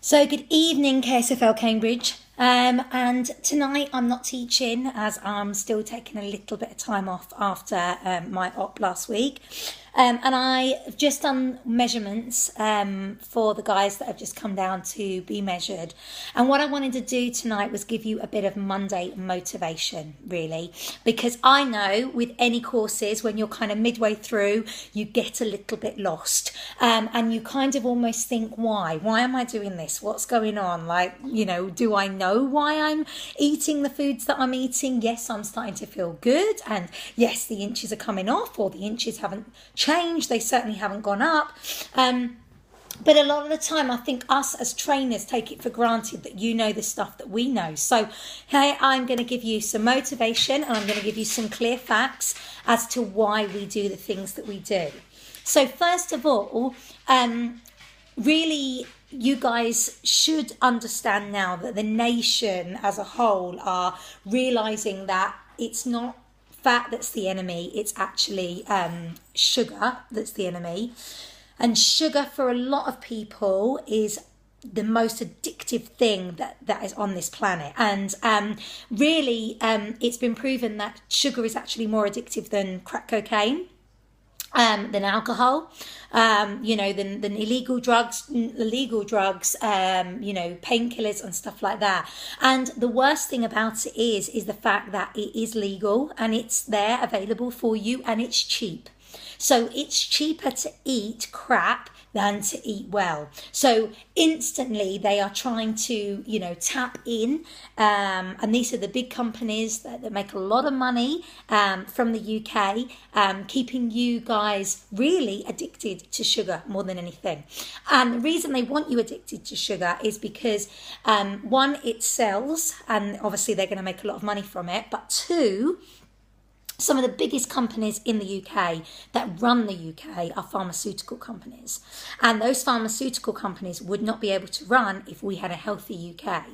So good evening, KSFL Cambridge. And tonight I'm not teaching as I'm still taking a little bit of time off after my op last week. And I've just done measurements for the guys that have just come down to be measured. And what I wanted to do tonight was give you a bit of Monday motivation, really, because I know with any courses, when you're kind of midway through, you get a little bit lost and you kind of almost think, why am I doing this? What's going on? Like, do I know why I'm eating the foods that I'm eating? Yes, I'm starting to feel good. And yes, the inches are coming off, or the inches haven't changed. They certainly haven't gone up. But a lot of the time, I think us as trainers take it for granted that you know the stuff that we know. So, hey, I'm going to give you some motivation and I'm going to give you some clear facts as to why we do the things that we do. So first of all, really, you guys should understand now that the nation as a whole are realising that it's not fat that's the enemy, it's actually sugar that's the enemy. And sugar for a lot of people is the most addictive thing that is on this planet. And really, it's been proven that sugar is actually more addictive than crack cocaine. Than alcohol, than illegal drugs, painkillers and stuff like that. And the worst thing about it is the fact that it is legal and it's there available for you and it's cheap. So it's cheaper to eat crap than to eat well. So instantly they are trying to, tap in. And these are the big companies that make a lot of money from the UK, keeping you guys really addicted to sugar more than anything. And the reason they want you addicted to sugar is because, one, it sells, and obviously they're going to make a lot of money from it. But two, some of the biggest companies in the UK that run the UK are pharmaceutical companies. And those pharmaceutical companies would not be able to run if we had a healthy UK.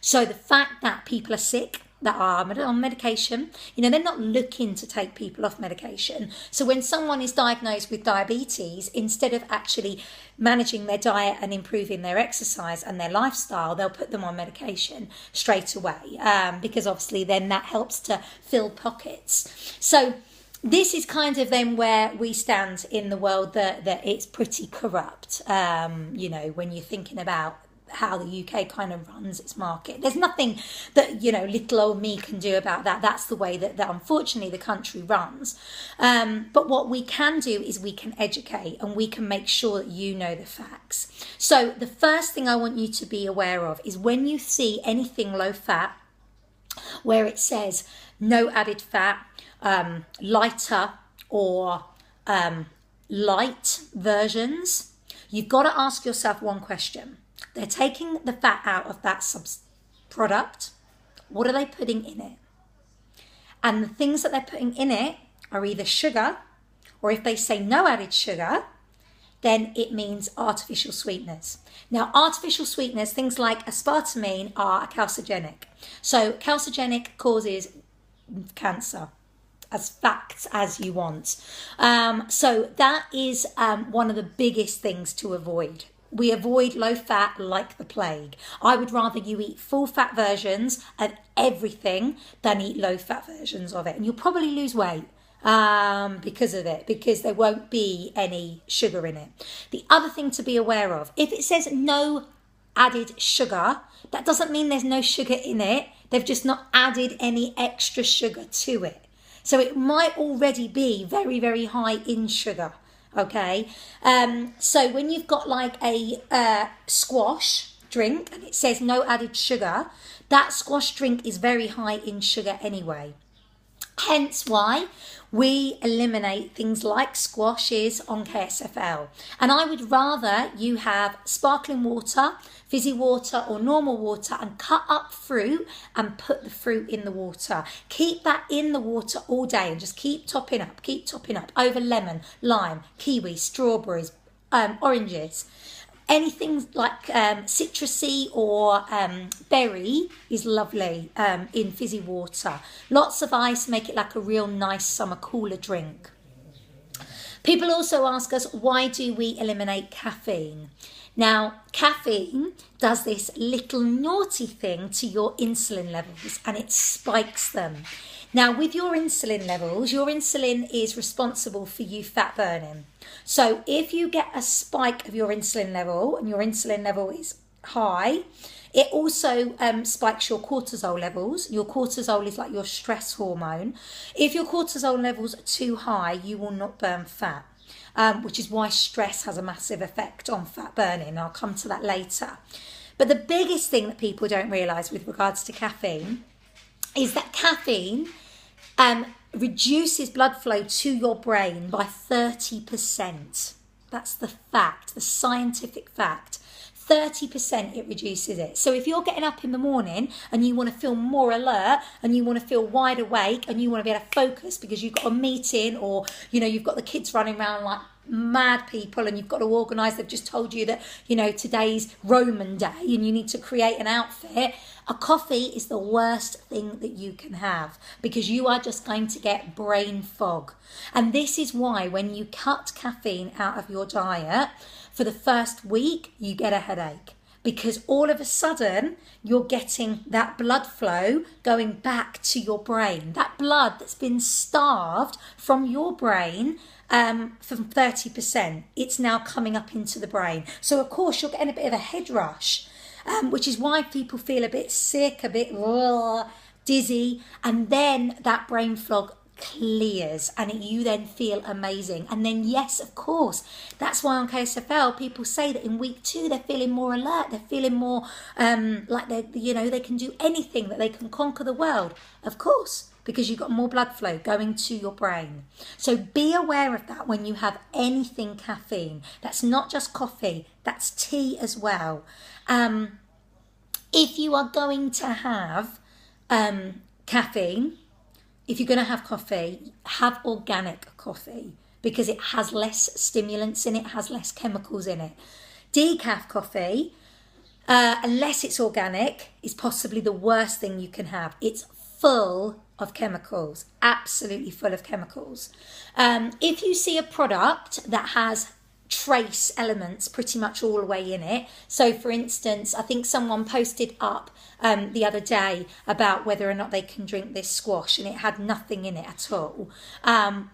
So the fact that people are sick, that are on medication, they're not looking to take people off medication. So when someone is diagnosed with diabetes, instead of actually managing their diet and improving their exercise and their lifestyle, they'll put them on medication straight away, because obviously then that helps to fill pockets. So this is kind of then where we stand in the world, that it's pretty corrupt, when you're thinking about how the UK kind of runs its market. There's nothing that, little old me can do about that. That's the way that unfortunately the country runs. But what we can do is we can educate and we can make sure that you know the facts. So the first thing I want you to be aware of is when you see anything low fat, where it says no added fat, lighter or light versions, you've got to ask yourself one question. They're taking the fat out of that product. What are they putting in it? And the things that they're putting in it are either sugar, or if they say no added sugar, then it means artificial sweeteners. Now, artificial sweeteners, things like aspartame, are calcigenic. So calcigenic causes cancer, as facts as you want. So that is one of the biggest things to avoid. We avoid low fat like the plague. I would rather you eat full fat versions of everything than eat low fat versions of it. And you'll probably lose weight because of it, because there won't be any sugar in it. The other thing to be aware of, if it says no added sugar, that doesn't mean there's no sugar in it. They've just not added any extra sugar to it. So it might already be very, very high in sugar. Okay, so when you've got like a squash drink and it says no added sugar, that squash drink is very high in sugar anyway. Hence why we eliminate things like squashes on KSFL. And I would rather you have sparkling water, fizzy water or normal water, and cut up fruit and put the fruit in the water. Keep that in the water all day and just keep topping up over lemon, lime, kiwi, strawberries, oranges. Anything like citrusy or berry is lovely in fizzy water. Lots of ice, make it like a real nice summer cooler drink. People also ask us, why do we eliminate caffeine? Now, caffeine does this little naughty thing to your insulin levels and it spikes them. Now, with your insulin levels, your insulin is responsible for you fat burning. So if you get a spike of your insulin level and your insulin level is high, it also spikes your cortisol levels. Your cortisol is like your stress hormone. If your cortisol levels are too high, you will not burn fat. Which is why stress has a massive effect on fat burning. I'll come to that later. But the biggest thing that people don't realise with regards to caffeine is that caffeine reduces blood flow to your brain by 30%. That's the fact, the scientific fact. 30% it reduces it. So if you're getting up in the morning and you want to feel more alert and you want to feel wide awake and you want to be able to focus because you've got a meeting or, you know, you've got the kids running around like mad people and you've got to organise, they've just told you that, you know, today's Roman day and you need to create an outfit, a coffee is the worst thing that you can have because you are just going to get brain fog. And this is why when you cut caffeine out of your diet, for the first week, you get a headache because all of a sudden you're getting that blood flow going back to your brain. That blood that's been starved from your brain from 30%, it's now coming up into the brain. So of course you're getting a bit of a head rush, which is why people feel a bit sick, a bit dizzy, and then that brain fog clears and you then feel amazing. And then yes, of course, that's why on KSFL people say that in week 2 they're feeling more alert, they're feeling more like they, you know, they can do anything, that they can conquer the world. Of course, because you've got more blood flow going to your brain. So be aware of that when you have anything caffeine. That's not just coffee, that's tea as well. If you are going to have caffeine, if you're going to have coffee, have organic coffee because it has less stimulants in it, has less chemicals in it. Decaf coffee, unless it's organic, is possibly the worst thing you can have. It's full of chemicals, absolutely full of chemicals. If you see a product that has trace elements pretty much all the way in it, so for instance, I think someone posted up the other day about whether or not they can drink this squash and it had nothing in it at all.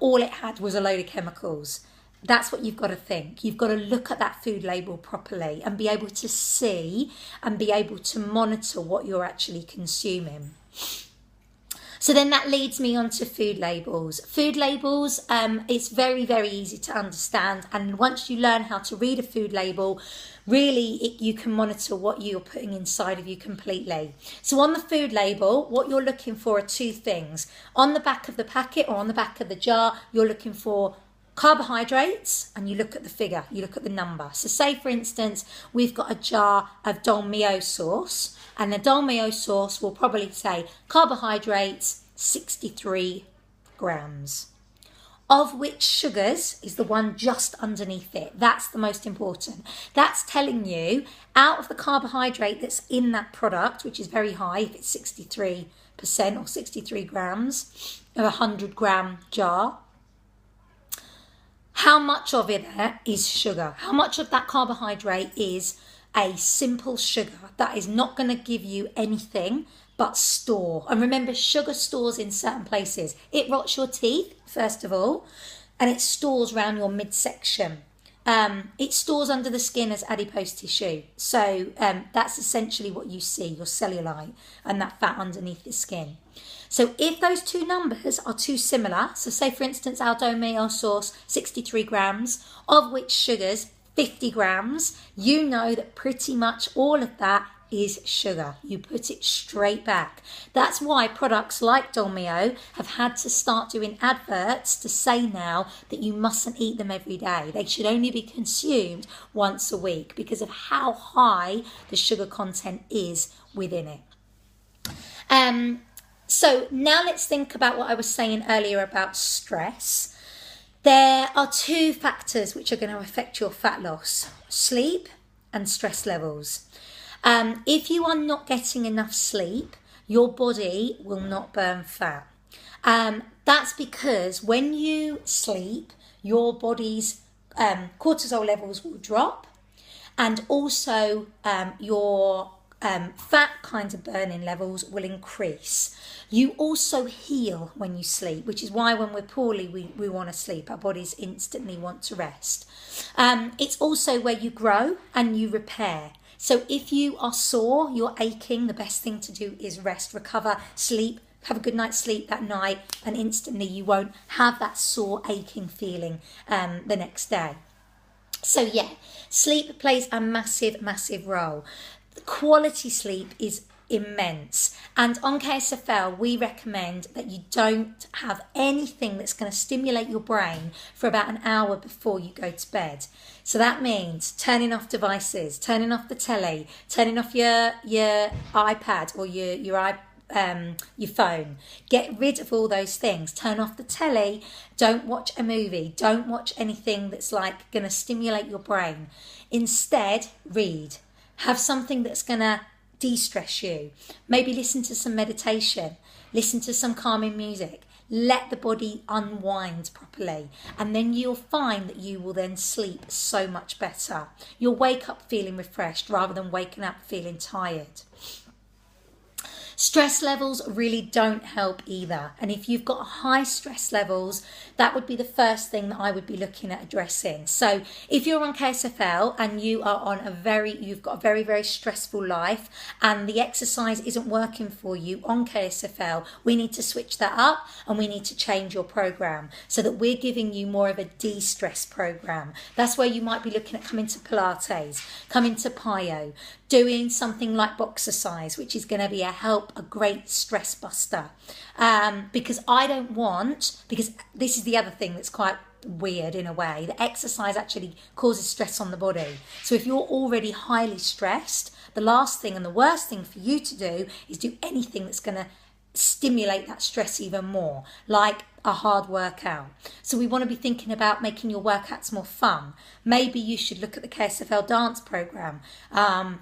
All it had was a load of chemicals. That's what you've got to think. You've got to look at that food label properly and be able to see and be able to monitor what you're actually consuming. So then that leads me on to food labels. Food labels, it's very, very easy to understand. And once you learn how to read a food label, really you can monitor what you're putting inside of you completely. So on the food label, what you're looking for are 2 things. On the back of the packet or on the back of the jar, you're looking for carbohydrates and you look at the figure, you look at the number. So say for instance, we've got a jar of dolmio sauce and the dolmio sauce will probably say carbohydrates 63 grams, of which sugars is the one just underneath it. That's the most important. That's telling you out of the carbohydrate that's in that product, which is very high if it's 63% or 63 grams of a 100-gram jar, how much of it is sugar? How much of that carbohydrate is a simple sugar that is not going to give you anything but store? And remember, sugar stores in certain places. It rots your teeth, first of all, and it stores around your midsection. It stores under the skin as adipose tissue. So that's essentially what you see, your cellulite and that fat underneath the skin. So if those 2 numbers are too similar, so say for instance our dolmio sauce 63 grams, of which sugars 50 grams, you know that pretty much all of that is sugar. You put it straight back. That's why products like dolmio have had to start doing adverts to say now that you mustn't eat them every day. They should only be consumed once a week because of how high the sugar content is within it. So now let's think about what I was saying earlier about stress. There are 2 factors which are going to affect your fat loss: sleep and stress levels. If you are not getting enough sleep, your body will not burn fat. That's because when you sleep, your body's cortisol levels will drop And also your fat kind of burning levels will increase. You also heal when you sleep, which is why when we're poorly, we want to sleep. Our bodies instantly want to rest. It's also where you grow and you repair. So if you are sore, you're aching, the best thing to do is rest, recover, sleep, have a good night's sleep that night, and instantly you won't have that sore, aching feeling the next day. So yeah, sleep plays a massive, massive role. Quality sleep is immense, and on KSFL we recommend that you don't have anything that's going to stimulate your brain for about an hour before you go to bed. So that means turning off devices, turning off the telly, turning off your iPad or your phone. Get rid of all those things. Turn off the telly. Don't watch a movie. Don't watch anything that's like going to stimulate your brain. Instead, read. Have something that's going to de-stress you. Maybe listen to some meditation. Listen to some calming music. Let the body unwind properly, and then you'll find that you will then sleep so much better. You'll wake up feeling refreshed rather than waking up feeling tired. Stress levels really don't help either. And if you've got high stress levels, that would be the first thing that I would be looking at addressing. So if you're on KSFL and you've got a very, very stressful life and the exercise isn't working for you on KSFL, we need to switch that up and we need to change your program so that we're giving you more of a de-stress program. That's where you might be looking at coming to Pilates, coming to Pyo, doing something like Boxercise, which is going to be a great stress buster. Because this is the other thing that's quite weird in a way, that exercise actually causes stress on the body. So if you're already highly stressed, the last thing and the worst thing for you to do is do anything that's going to stimulate that stress even more, like a hard workout. So we want to be thinking about making your workouts more fun. Maybe you should look at the KSFL dance program,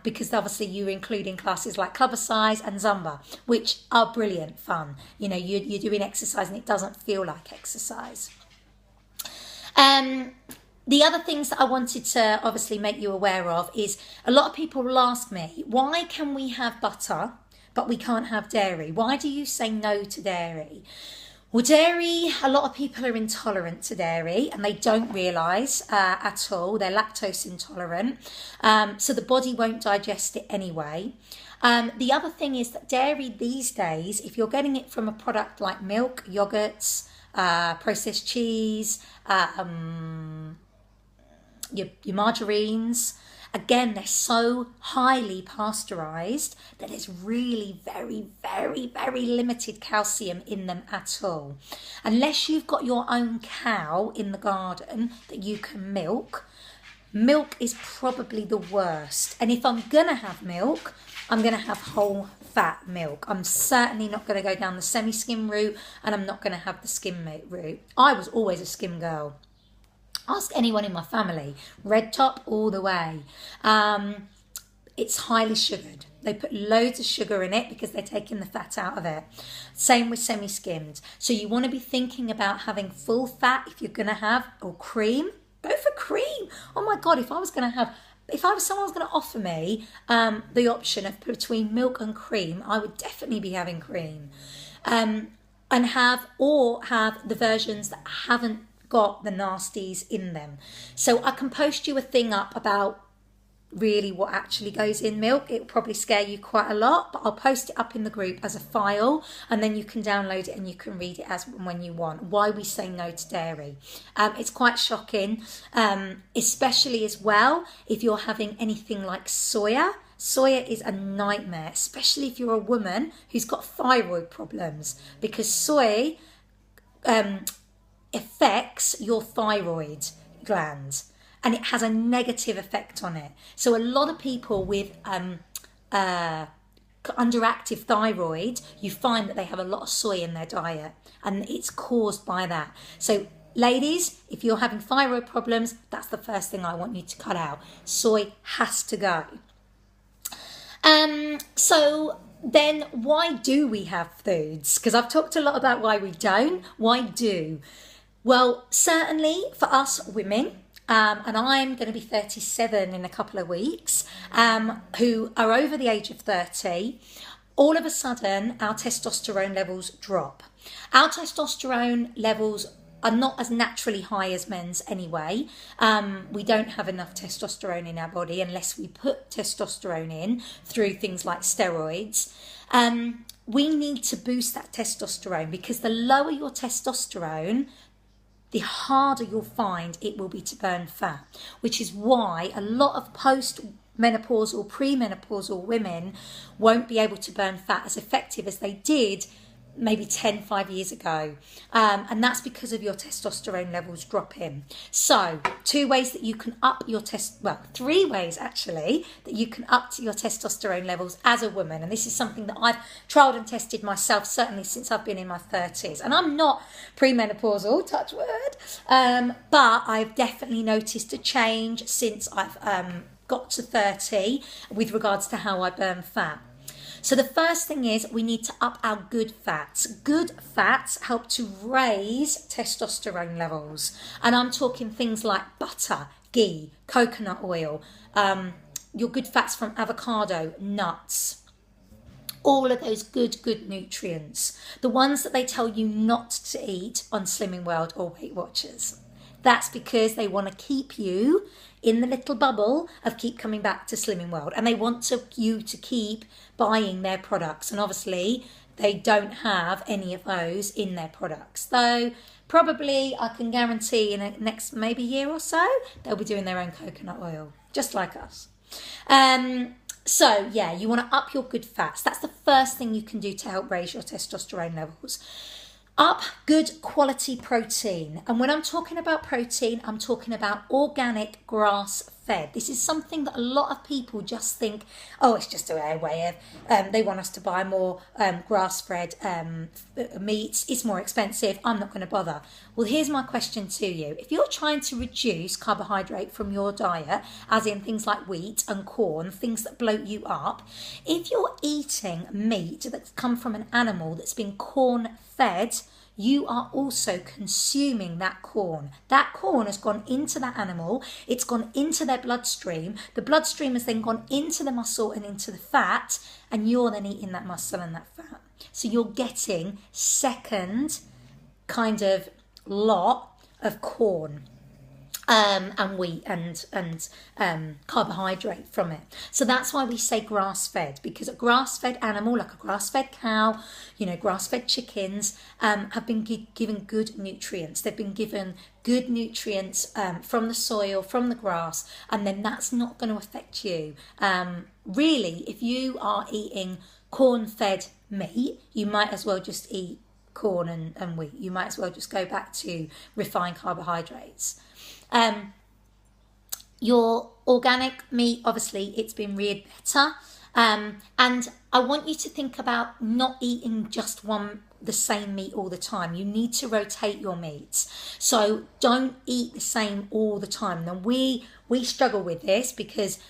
because obviously you're including classes like Clubbercise and Zumba, which are brilliant fun. You know, you're doing exercise and it doesn't feel like exercise. The other things that I wanted to obviously make you aware of is a lot of people will ask me, why can we have butter but we can't have dairy? Why do you say no to dairy? Well, dairy, a lot of people are intolerant to dairy and they don't realise at all. They're lactose intolerant, so the body won't digest it anyway. The other thing is that dairy these days, if you're getting it from a product like milk, yogurts, processed cheese, your margarines, again, they're so highly pasteurised that there's really very, very, very limited calcium in them at all. Unless you've got your own cow in the garden that you can milk, milk is probably the worst. And if I'm going to have milk, I'm going to have whole fat milk. I'm certainly not going to go down the semi-skim route, and I'm not going to have the skim route. I was always a skim girl. Ask anyone in my family, red top all the way. It's highly sugared. They put loads of sugar in it because they're taking the fat out of it. Same with semi-skimmed. So you want to be thinking about having full fat if you're going to have, or cream. Go for cream. Oh my God, if someone was going to offer me the option of between milk and cream, I would definitely be having cream. And have the versions that haven't got the nasties in them. So I can post you a thing up about really what actually goes in milk. It will probably scare you quite a lot, but I'll post it up in the group as a file, and then you can download it and you can read it as and when you want. Why we say no to dairy. It's quite shocking, especially as well if you're having anything like soya. Soya is a nightmare, especially if you're a woman who's got thyroid problems, because soy affects your thyroid gland and it has a negative effect on it. So a lot of people with underactive thyroid, you find that they have a lot of soy in their diet, and it's caused by that. So ladies, if you're having thyroid problems, that's the first thing I want you to cut out. Soy has to go. So then why do we have foods? Because I've talked a lot about why we don't. Why do? Well, certainly for us women, and I'm going to be 37 in a couple of weeks, who are over the age of 30, all of a sudden our testosterone levels drop. Our testosterone levels are not as naturally high as men's anyway. We don't have enough testosterone in our body unless we put testosterone in through things like steroids. We need to boost that testosterone, because the lower your testosterone, the harder you'll find it will be to burn fat, which is why a lot of post-menopausal, premenopausal women won't be able to burn fat as effective as they did maybe 5 years ago. And that's because of your testosterone levels dropping. So 2 ways that you can up your 3 ways actually that you can up to your testosterone levels as a woman. And this is something that I've trialed and tested myself, certainly since I've been in my 30s. And I'm not premenopausal, touch word, but I've definitely noticed a change since I've got to 30 with regards to how I burn fat. So the first thing is we need to up our good fats. Good fats help to raise testosterone levels. And I'm talking things like butter, ghee, coconut oil, your good fats from avocado, nuts. All of those good nutrients. The ones that they tell you not to eat on Slimming World or Weight Watchers. That's because they want to keep you in the little bubble of keep coming back to Slimming World, and they want you to keep buying their products. And obviously they don't have any of those in their products, though probably I can guarantee in the next maybe year or so they'll be doing their own coconut oil, just like us. So yeah, you want to up your good fats. That's the first thing you can do to help raise your testosterone levels. Up good quality protein. And when I'm talking about protein, I'm talking about organic grass-fed. This is something that a lot of people just think, oh, it's just a way of, they want us to buy more grass-fed meats. It's more expensive. I'm not going to bother. Well, here's my question to you. If you're trying to reduce carbohydrate from your diet, as in things like wheat and corn, things that bloat you up, if you're eating meat that's come from an animal that's been corn-fed, you are also consuming that corn. That corn has gone into that animal, it's gone into their bloodstream, the bloodstream has then gone into the muscle and into the fat, and you're then eating that muscle and that fat. So you're getting second kind of lot of corn and wheat and carbohydrate from it. So that's why we say grass-fed, because a grass-fed animal, like a grass-fed cow, grass-fed chickens, have been given good nutrients. They've been given good nutrients from the soil, from the grass, and then that's not going to affect you. Really, if you are eating corn-fed meat, you might as well just eat corn and wheat. You might as well just go back to refined carbohydrates. Your organic meat, obviously, it's been reared better. And I want you to think about not eating just the same meat all the time. You need to rotate your meats. So don't eat the same all the time. Now we struggle with this because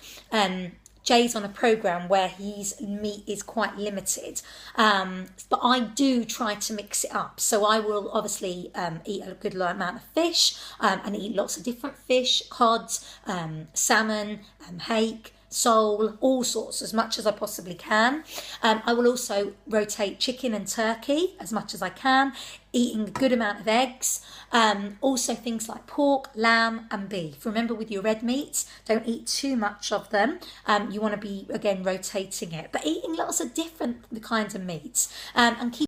Jay's on a program where his meat is quite limited, but I do try to mix it up. So I will obviously eat a good amount of fish and eat lots of different fish, cods, salmon, hake, sole, all sorts, as much as I possibly can. I will also rotate chicken and turkey as much as I can, eating a good amount of eggs. Also things like pork, lamb and beef. Remember, with your red meats, don't eat too much of them. You want to be, again, rotating it, but eating lots of different kinds of meats and keep